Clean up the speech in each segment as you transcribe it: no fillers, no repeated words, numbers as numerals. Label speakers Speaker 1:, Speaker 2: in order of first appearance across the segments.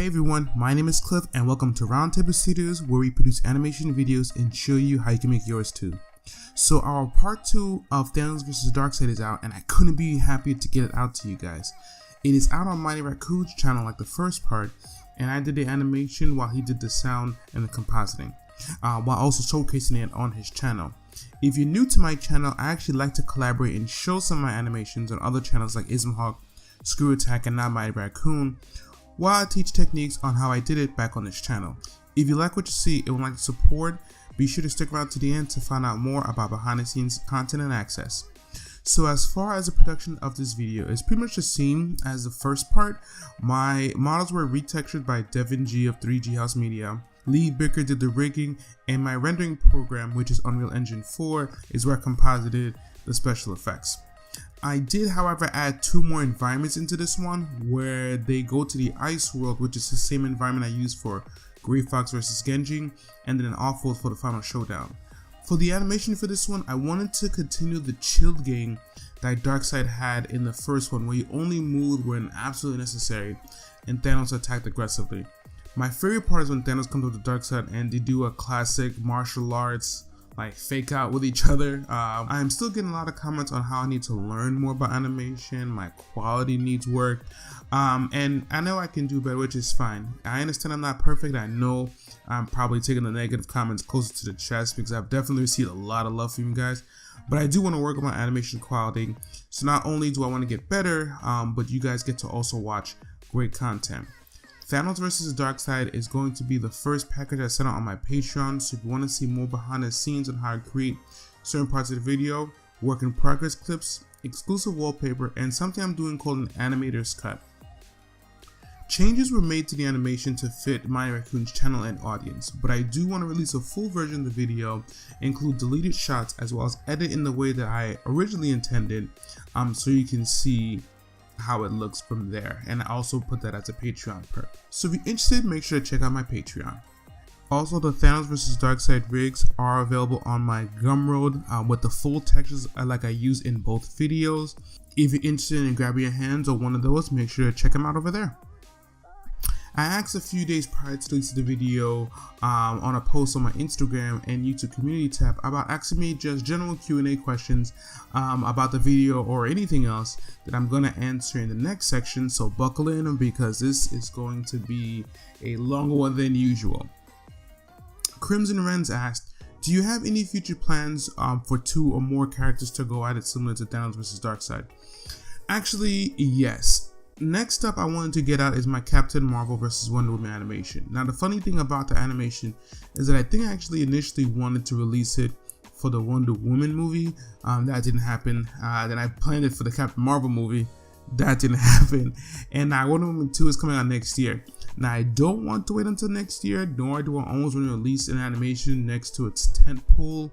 Speaker 1: Hey everyone, my name is Cliff and welcome to Roundtable Studios, where we produce animation videos and show you how you can make yours too. So our part 2 of Thanos vs. Darkseid is out and I couldn't be happier to get it out to you guys. It is out on Mighty Raccoon's channel like the first part, and I did the animation while he did the sound and the compositing, while also showcasing it on his channel. If you're new to my channel, I actually like to collaborate and show some of my animations on other channels like Ismhawk, Screw Attack, and now Mighty Raccoon, while I teach techniques on how I did it back on this channel. If you like what you see and would like to support, be sure to stick around to the end to find out more about behind the scenes content and access. So as far as the production of this video, it's pretty much the same as the first part. My models were retextured by Devin Gee of 3G House Media. Lee Bicker did the rigging, and my rendering program, which is Unreal Engine 4, is where I composited the special effects. I did, however, add 2 more environments into this one, where they go to the ice world, which is the same environment I used for Grey Fox vs. Genji, and then an off-world for the final showdown. For the animation for this one, I wanted to continue the chilled game that Darkseid had in the first one, where he only moved when absolutely necessary, and Thanos attacked aggressively. My favorite part is when Thanos comes with the Darkseid and they do a classic martial arts like fake out with each other. I'm still getting a lot of comments on how I need to learn more about animation, my quality needs work, and I know I can do better, which is fine. I understand I'm not perfect. I know I'm probably taking the negative comments closer to the chest because I've definitely received a lot of love from you guys, but I do want to work on my animation quality. So not only do I want to get better, but you guys get to also watch great content. Thanos vs. Darkseid is going to be the first package I sent out on my Patreon, so if you want to see more behind the scenes on how I create certain parts of the video, work in progress clips, exclusive wallpaper, and something I'm doing called an animator's cut. Changes were made to the animation to fit Mighty Raccoon's channel and audience, but I do want to release a full version of the video, include deleted shots, as well as edit in the way that I originally intended, so you can see how it looks from there, and I also put that as a Patreon perk. So if you're interested, make sure to check out my Patreon. Also, the Thanos vs. Darkseid rigs are available on my Gumroad with the full textures like I use in both videos. If you're interested in grabbing your hands on one of those, make sure to check them out over there. I asked a few days prior to releasing the video on a post on my Instagram and YouTube community tab about asking me just general Q&A questions about the video or anything else that I'm going to answer in the next section, so buckle in because this is going to be a longer one than usual. Crimson Wrens asked, do you have any future plans for 2 or more characters to go at it similar to Thanos vs. Darkseid? Actually, yes. Next up I wanted to get out is my Captain Marvel vs. Wonder Woman animation. Now the funny thing about the animation is that I think I actually initially wanted to release it for the Wonder Woman movie. That didn't happen. Then I planned it for the Captain Marvel movie. That didn't happen. And now Wonder Woman 2 is coming out next year. Now I don't want to wait until next year, nor do I almost want to release an animation next to its tentpole,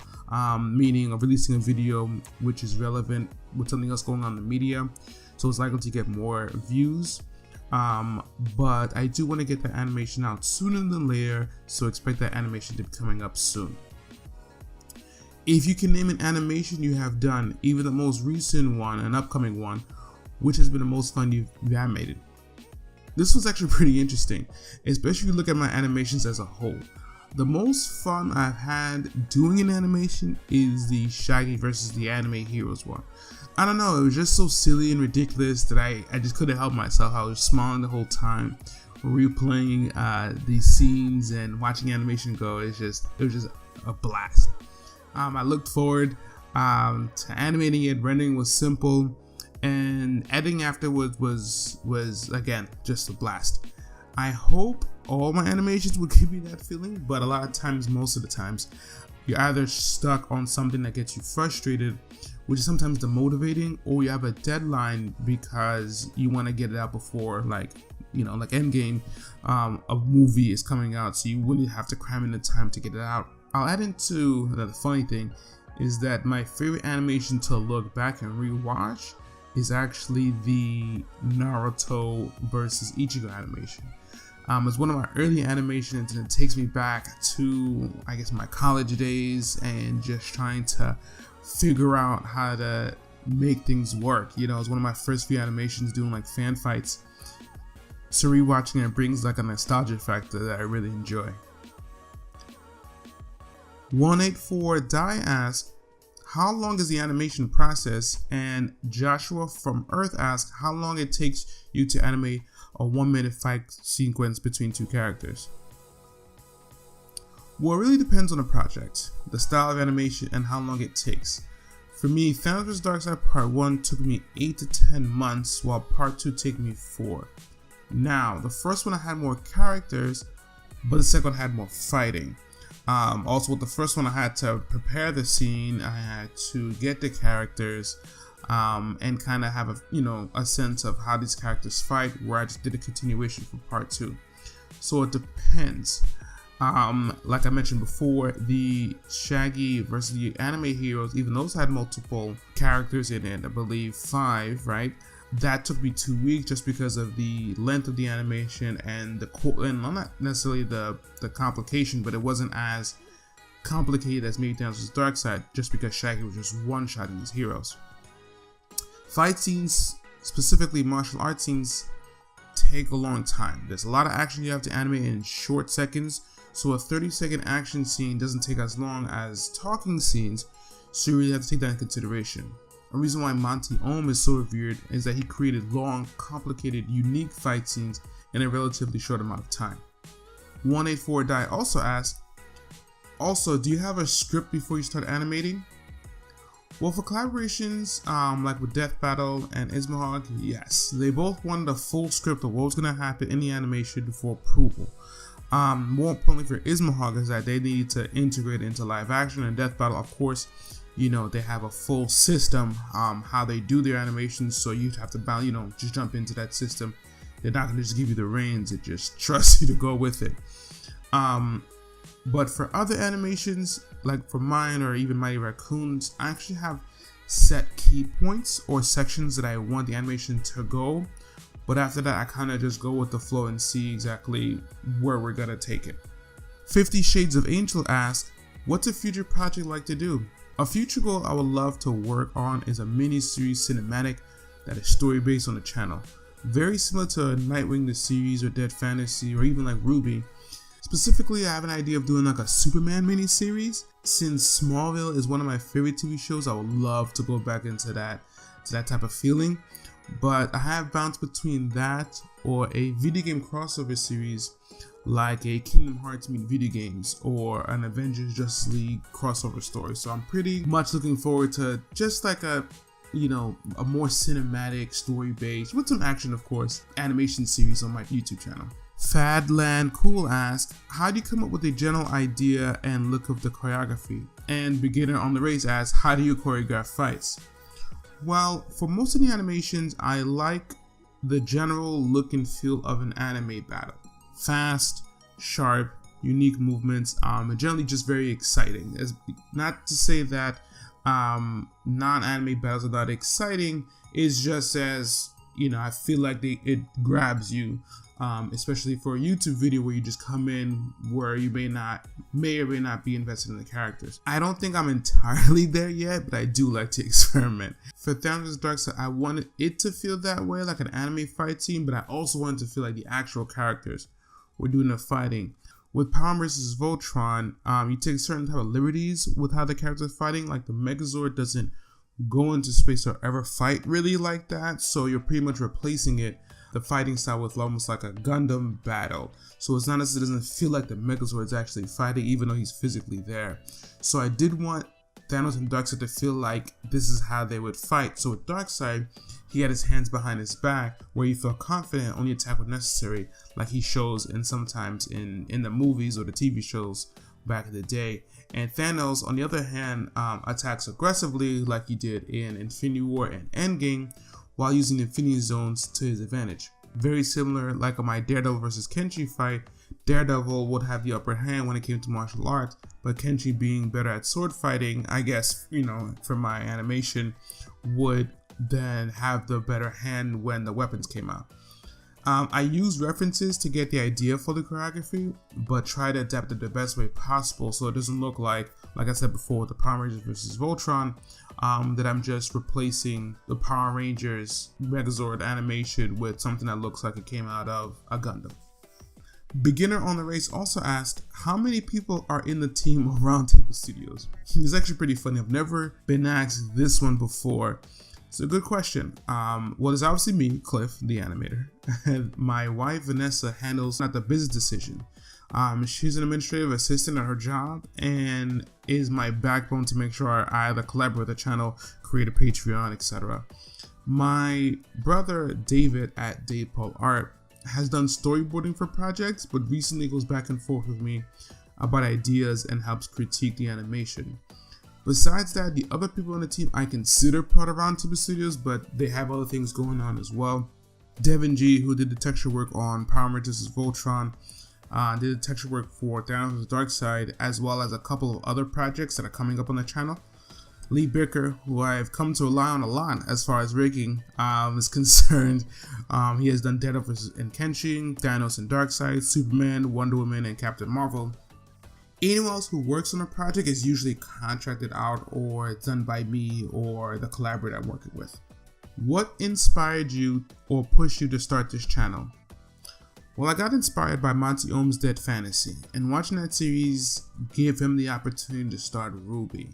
Speaker 1: meaning of releasing a video which is relevant with something else going on in the media. So it's likely to get more views, but I do want to get the animation out sooner than later, so expect that animation to be coming up soon. If you can name an animation you have done, even the most recent one, an upcoming one, which has been the most fun you've animated? This was actually pretty interesting, especially if you look at my animations as a whole. The most fun I've had doing an animation is the Shaggy vs. the Anime Heroes one. I don't know, it was just so silly and ridiculous that I just couldn't help myself. I was smiling the whole time, replaying these scenes and watching animation go. It was just a blast. I looked forward to animating it. Rendering was simple, and editing afterwards was again just a blast. I hope all my animations will give you that feeling, but a lot of times, most of the times, you're either stuck on something that gets you frustrated, which is sometimes demotivating, or you have a deadline because you want to get it out before, like Endgame, a movie is coming out, so you wouldn't have to cram in the time to get it out. I'll add into the funny thing is that my favorite animation to look back and rewatch is actually the Naruto versus Ichigo animation. It's one of my early animations, and it takes me back to, I guess, my college days and just trying to figure out how to make things work. You know, it's one of my first few animations doing like fan fights, So rewatching it brings like a nostalgia factor that I really enjoy. 184 Die asks, how long is the animation process? And Joshua from Earth asks, how long it takes you to animate a 1-minute fight sequence between two characters? Well, it really depends on the project, the style of animation, and how long it takes. For me, Thanos vs. Darkseid Part 1 took me 8 to 10 months, while Part 2 took me 4. Now, the first one I had more characters, but the second one had more fighting. Also, with the first one I had to prepare the scene, I had to get the characters, and kind of have a sense of how these characters fight, where I just did a continuation for Part 2. So it depends. Like I mentioned before, the Shaggy versus the anime heroes, even those had multiple characters in it, I believe 5, right? That took me 2 weeks just because of the length of the animation and not necessarily the complication, but it wasn't as complicated as maybe Thanos vs. Darkseid, just because Shaggy was just one-shotting these heroes. Fight scenes, specifically martial arts scenes, take a long time. There's a lot of action you have to animate in short seconds, so a 30-second action scene doesn't take as long as talking scenes, so you really have to take that in consideration. A reason why Monty Ohm is so revered is that he created long, complicated, unique fight scenes in a relatively short amount of time. 184 Die also asks, do you have a script before you start animating? Well, for collaborations like with Death Battle and Ismahawk, yes. They both wanted a full script of what was going to happen in the animation before approval. More importantly for Ismahawk is that they needed to integrate it into live action, and Death Battle, of course, they have a full system, how they do their animations, so you'd have to, just jump into that system. They're not going to just give you the reins, it just trusts you to go with it. But for other animations, like for mine or even Mighty Raccoons, I actually have set key points or sections that I want the animation to go. But after that, I kind of just go with the flow and see exactly where we're going to take it. 50 Shades of Angel asks, what's a future project like to do? A future goal I would love to work on is a mini-series cinematic that is story-based on the channel. Very similar to Nightwing the series or Dead Fantasy or even like Ruby. Specifically, I have an idea of doing like a Superman mini-series. Since Smallville is one of my favorite TV shows, I would love to go back into that type of feeling. But I have bounced between that or a video game crossover series like a Kingdom Hearts meet video games or an Avengers Justice League crossover story. So I'm pretty much looking forward to just like a more cinematic, story based, with some action of course, animation series on my YouTube channel. Fadland Cool asks, how do you come up with a general idea and look of the choreography? And Beginner on the Race asks, how do you choreograph fights? Well, for most of the animations, I like the general look and feel of an anime battle. Fast, sharp, unique movements, and generally just very exciting. It's not to say that non-anime battles are not exciting, it's just as, I feel like it grabs you, especially for a YouTube video where you just come in where you may or may not be invested in the characters. I don't think I'm entirely there yet, but I do like to experiment. For Thanos vs. Darkseid, I wanted it to feel that way, like an anime fight scene, but I also wanted to feel like the actual characters were doing the fighting. With Power vs. Voltron, you take certain type of liberties with how the characters are fighting, like the Megazord doesn't go into space or ever fight really like that, so you're pretty much replacing the fighting style with almost like a Gundam battle. So it's not as it doesn't feel like the Megazord is actually fighting, even though he's physically there. So I did want Thanos and Darkseid to feel like this is how they would fight. So with Darkseid, he had his hands behind his back, where he felt confident, only attack when necessary, like he shows sometimes in the movies or the TV shows back in the day. And Thanos, on the other hand, attacks aggressively like he did in Infinity War and Endgame, while using Infinity Zones to his advantage. Very similar, like on my Daredevil versus Kenshi fight, Daredevil would have the upper hand when it came to martial arts, but Kenshi, being better at sword fighting, I guess, for my animation, would then have the better hand when the weapons came out. I use references to get the idea for the choreography, but try to adapt it the best way possible so it doesn't look like like I said before, the Power Rangers versus Voltron, that I'm just replacing the Power Rangers Megazord animation with something that looks like it came out of a Gundam. Beginner on the Race also asked, how many people are in the team of Roundtable Studios? It's actually pretty funny. I've never been asked this one before. It's a good question. Well, there's obviously me, Cliff, the animator, and my wife, Vanessa, handles not the business decision. She's an administrative assistant at her job and is my backbone to make sure I either collaborate with the channel, create a Patreon, etc. My brother, David, at Dave Paul Art, has done storyboarding for projects, but recently goes back and forth with me about ideas and helps critique the animation. Besides that, the other people on the team I consider part of Roundtable Studios, but they have other things going on as well. Devin Gee, who did the texture work on Power Rangers vs. Voltron, did the texture work for Thanos vs. Darkseid, as well as a couple of other projects that are coming up on the channel. Lee Bicker, who I've come to rely on a lot as far as rigging is concerned. He has done Dead vs. Kenshin, Thanos and Darkseid, Superman, Wonder Woman, and Captain Marvel. Anyone else who works on a project is usually contracted out or done by me or the collaborator I'm working with. What inspired you or pushed you to start this channel? Well, I got inspired by Monty Ohm's Dead Fantasy, and watching that series gave him the opportunity to start RWBY.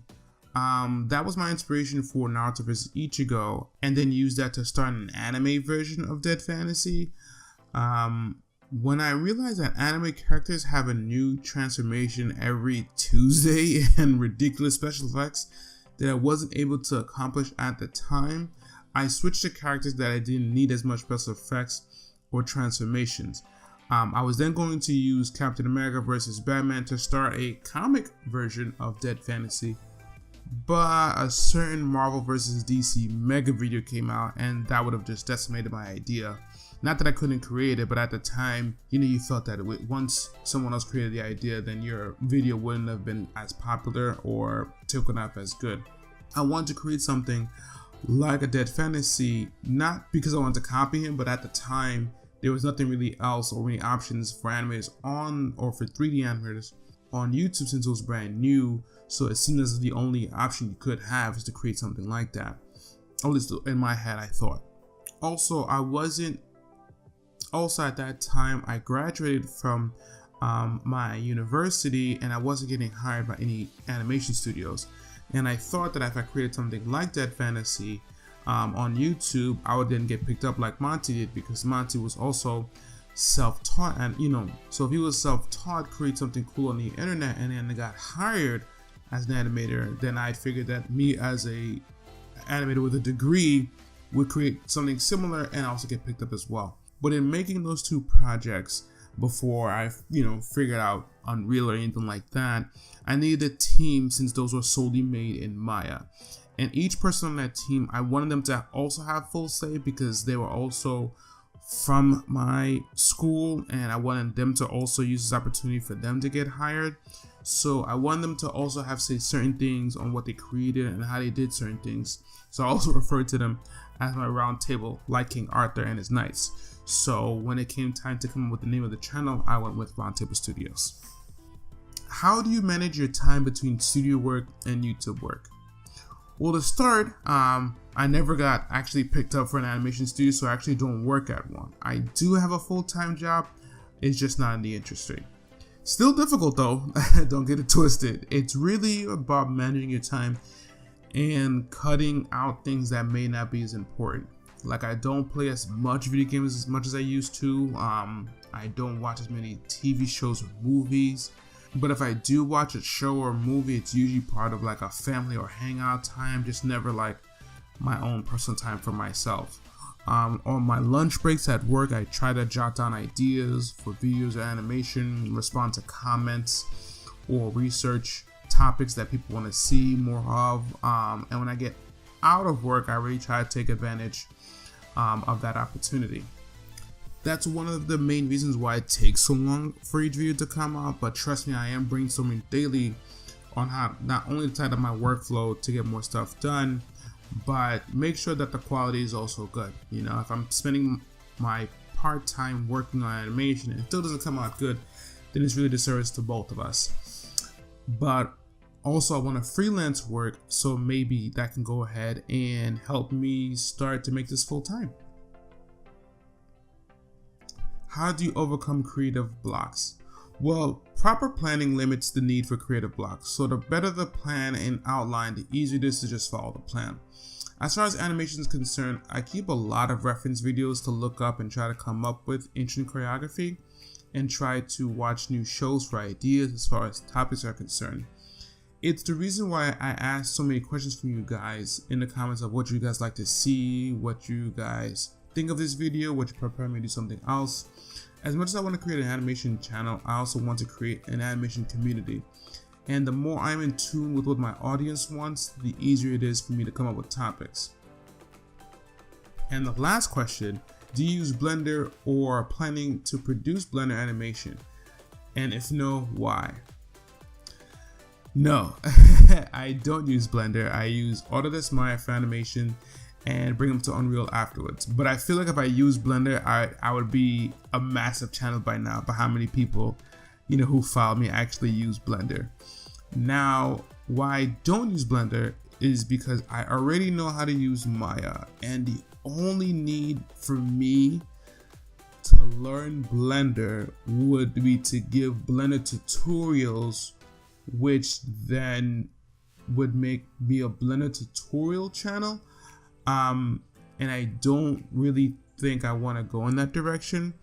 Speaker 1: That was my inspiration for Naruto vs. Ichigo, and then used that to start an anime version of Dead Fantasy. When I realized that anime characters have a new transformation every Tuesday and ridiculous special effects that I wasn't able to accomplish at the time, I switched to characters that I didn't need as much special effects or transformations. I was then going to use Captain America vs. Batman to start a comic version of Dead Fantasy, but a certain Marvel vs. DC mega video came out and that would have just decimated my idea. Not that I couldn't create it, but at the time, you felt that once someone else created the idea, then your video wouldn't have been as popular or taken up as good. I wanted to create something like a Dead Fantasy, not because I wanted to copy him, but at the time, there was nothing really else or any options for animators for 3D animators on YouTube since it was brand new. So it seemed as the only option you could have is to create something like that. At least in my head, I thought. Also at that time, I graduated from my university and I wasn't getting hired by any animation studios. And I thought that if I created something like Dead Fantasy on YouTube, I would then get picked up like Monty did, because Monty was also self-taught, and so if he was self-taught, create something cool on the internet and then got hired as an animator, then I figured that me as a animator with a degree would create something similar and also get picked up as well. But in making those two projects, before I figured out Unreal or anything like that, I needed a team since those were solely made in Maya. And each person on that team, I wanted them to also have full say because they were also from my school, and I wanted them to also use this opportunity for them to get hired. So I wanted them to also have say certain things on what they created and how they did certain things. So I also referred to them as my round table, like King Arthur and his knights. So when it came time to come up with the name of the channel, I went with Roundtable Studios. How do you manage your time between studio work and YouTube work? Well, to start, I never got actually picked up for an animation studio, so I actually don't work at one. I do have a full-time job, it's just not in the industry. Still difficult though, don't get it twisted. It's really about managing your time and cutting out things that may not be as important. Like, I don't play as much video games as much as I used to. I don't watch as many TV shows or movies. But if I do watch a show or movie, it's usually part of like a family or hangout time, just never like my own personal time for myself. On my lunch breaks at work, I try to jot down ideas for videos or animation, respond to comments, or research topics that people want to see more of. And when I get out of work, I really try to take advantage of that opportunity. That's one of the main reasons why it takes so long for each video to come out, but trust me, I am brainstorming daily on how not only to tighten up my workflow to get more stuff done, but make sure that the quality is also good. If I'm spending my part-time working on animation and it still doesn't come out good, then it's really a disservice to both of us. But Also, I want to freelance work, so maybe that can go ahead and help me start to make this full time. How do you overcome creative blocks? Well, proper planning limits the need for creative blocks. So the better the plan and outline, the easier it is to just follow the plan. As far as animation is concerned, I keep a lot of reference videos to look up and try to come up with interesting choreography, and try to watch new shows for ideas as far as topics are concerned. It's the reason why I ask so many questions from you guys in the comments of what you guys like to see, what you guys think of this video, what you prepare me to do something else. As much as I want to create an animation channel, I also want to create an animation community. And the more I'm in tune with what my audience wants, the easier it is for me to come up with topics. And the last question, do you use Blender or are planning to produce Blender animation? And if no, why? No, I don't use Blender. I use Autodesk Maya for animation and bring them to Unreal afterwards. But I feel like if I use Blender, I would be a massive channel by now, by how many people, who follow me actually use Blender. Now, why I don't use Blender is because I already know how to use Maya, and the only need for me to learn Blender would be to give Blender tutorials, which then would make me a Blender tutorial channel. And I don't really think I want to go in that direction,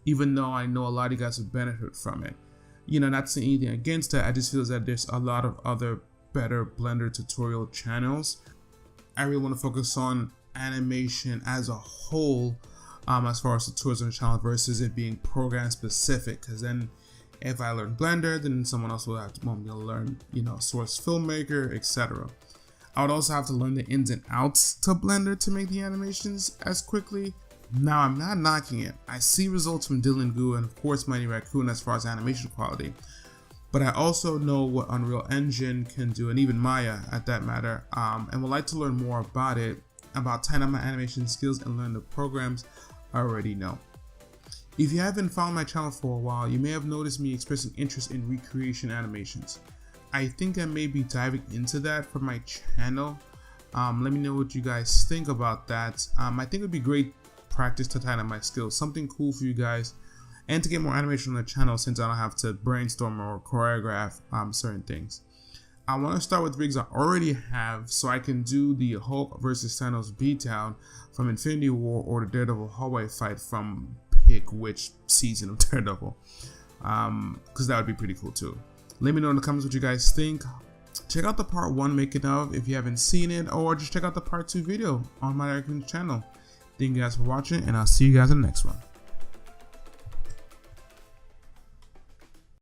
Speaker 1: even though I know a lot of you guys would benefit from it. Not saying anything against that, I just feel that there's a lot of other better Blender tutorial channels. I really want to focus on animation as a whole, as far as tutorials on the channel versus it being program specific, because then if I learn Blender, then someone else will have to want me to learn, Source Filmmaker, etc. I would also have to learn the ins and outs to Blender to make the animations as quickly. Now, I'm not knocking it. I see results from Devin Gee and of course Mighty Raccoon as far as animation quality. But I also know what Unreal Engine can do, and even Maya at that matter, and would like to learn more about it, about tying up my animation skills and learn the programs I already know. If you haven't followed my channel for a while, you may have noticed me expressing interest in recreation animations. I think I may be diving into that for my channel. Let me know what you guys think about that. I think it would be great practice to tighten up my skills, something cool for you guys, and to get more animation on the channel since I don't have to brainstorm or choreograph certain things. I want to start with rigs I already have so I can do the Hulk versus Thanos beatdown from Infinity War or the Daredevil hallway fight from pick which season of Daredevil, because that would be pretty cool too. Let me know in the comments what you guys think. Check out the part 1 making of if you haven't seen it, or just check out the part 2 video on my Mighty Raccoon's channel. Thank you guys for watching, and I'll see you guys in the next one.